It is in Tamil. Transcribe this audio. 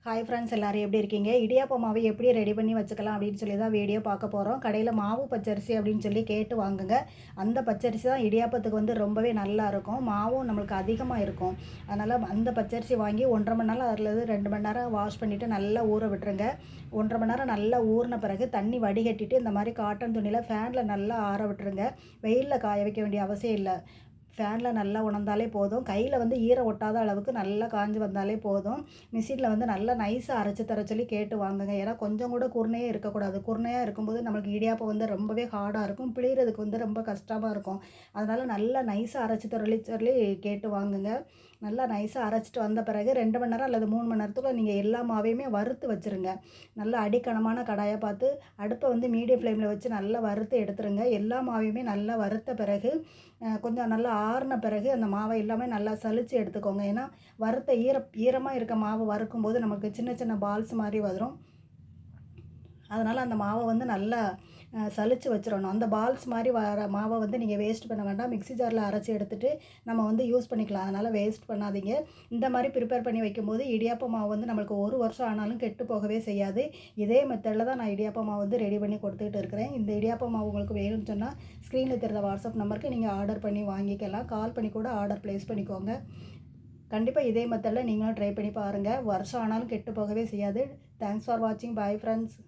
ஹாய் ஃப்ரெண்ட்ஸ், எல்லோரும் எப்படி இருக்கீங்க? இடியாப்ப மாவு எப்படி ரெடி பண்ணி வச்சுக்கலாம் அப்படின்னு சொல்லி தான் வீடியோ பார்க்க போகிறோம். கடையில் மாவு பச்சரிசி அப்படின்னு சொல்லி கேட்டு வாங்குங்க. அந்த பச்சரிசி தான் இடியாப்பத்துக்கு வந்து ரொம்பவே நல்லா இருக்கும். மாவும் நம்மளுக்கு அதிகமாக இருக்கும். அதனால் அந்த பச்சரிசி வாங்கி 1.5 மணி நேரம் அல்லது 2 மணி நேரம் வாஷ் பண்ணிவிட்டு நல்லா ஊற விட்டுருங்க. 1.5 மணி நேரம் நல்லா ஊறின பிறகு தண்ணி வடிகட்டிட்டு இந்த மாதிரி காட்டன் துணியில் ஃபேனில் நல்லா ஆற விட்டுருங்க. வெயிலில் காய வைக்க வேண்டிய அவசியம் இல்லை. ஃபேனில் நல்லா உணர்ந்தாலே போதும். கையில் வந்து ஈரம் ஒட்டாத அளவுக்கு நல்லா காஞ்சு வந்தாலே போதும். மிஷினில் வந்து நல்லா நைஸாக அரைச்சி தர சொல்லி கேட்டு வாங்குங்க. ஏன்னா கொஞ்சம் கூட குருணையே இருக்கக்கூடாது. குருணையாக இருக்கும்போது நம்மளுக்கு இடியாப்பம் வந்து ரொம்பவே ஹார்டாக இருக்கும். பிழிகிறதுக்கு வந்து ரொம்ப கஷ்டமாக இருக்கும். அதனால் நல்லா நைஸாக அரைச்சி தர சொல்லி கேட்டு வாங்குங்க. நல்லா நைஸாக அரைச்சிட்டு வந்த பிறகு 2 மணி நேரம் அல்லது 3 மணி நேரத்துக்குள்ள நீங்கள் எல்லா மாவையுமே வறுத்து வச்சுருங்க. நல்லா அடிக்கனமான கடாயை பார்த்து அடுப்பை வந்து மீடியம் ஃப்ளேமில் வச்சு நல்லா வறுத்து எடுத்துருங்க. எல்லா மாவையுமே நல்லா வறுத்த பிறகு கொஞ்சம் நல்லா ஆறின பிறகு அந்த மாவை எல்லாமே நல்லா சலித்து எடுத்துக்கோங்க. ஏன்னா வறுத்த ஈரமாக இருக்க மாவை வறுக்கும்போது நமக்கு சின்ன சின்ன பால்ஸ் மாதிரி வரும். அதனால் அந்த மாவை வந்து நல்லா சலித்து வச்சிடணும். அந்த பால்ஸ் மாதிரி வர மாவை வந்து நீங்கள் வேஸ்ட் பண்ண வேண்டாம். மிக்ஸி ஜாரில் அரைச்சி எடுத்துகிட்டு நம்ம வந்து யூஸ் பண்ணிக்கலாம். அதனால் வேஸ்ட் பண்ணாதீங்க. இந்த மாதிரி ப்ரிப்பேர் பண்ணி வைக்கும்போது இடியாப்ப மாவு வந்து நம்மளுக்கு 1 வருஷம் ஆனாலும் கெட்டு போகவே செய்யாது. இதே மெத்தடில் தான் நான் இடியாப்ப மாவு வந்து ரெடி பண்ணி கொடுத்துக்கிட்டு இருக்கிறேன். இந்த இடியாப்ப மாவு உங்களுக்கு வேணும்னு சொன்னால் ஸ்க்ரீனில் தெரிந்த வாட்ஸ்அப் நம்பருக்கு நீங்கள் ஆர்டர் பண்ணி வாங்கிக்கலாம். கால் பண்ணி கூட ஆர்டர் ப்ளேஸ் பண்ணிக்கோங்க. கண்டிப்பாக இதே மெத்தடில் நீங்களும் ட்ரை பண்ணி பாருங்கள். வருஷம் ஆனாலும் கெட்டு போகவே செய்யாது. தேங்க்ஸ் ஃபார் வாட்சிங். Bye friends.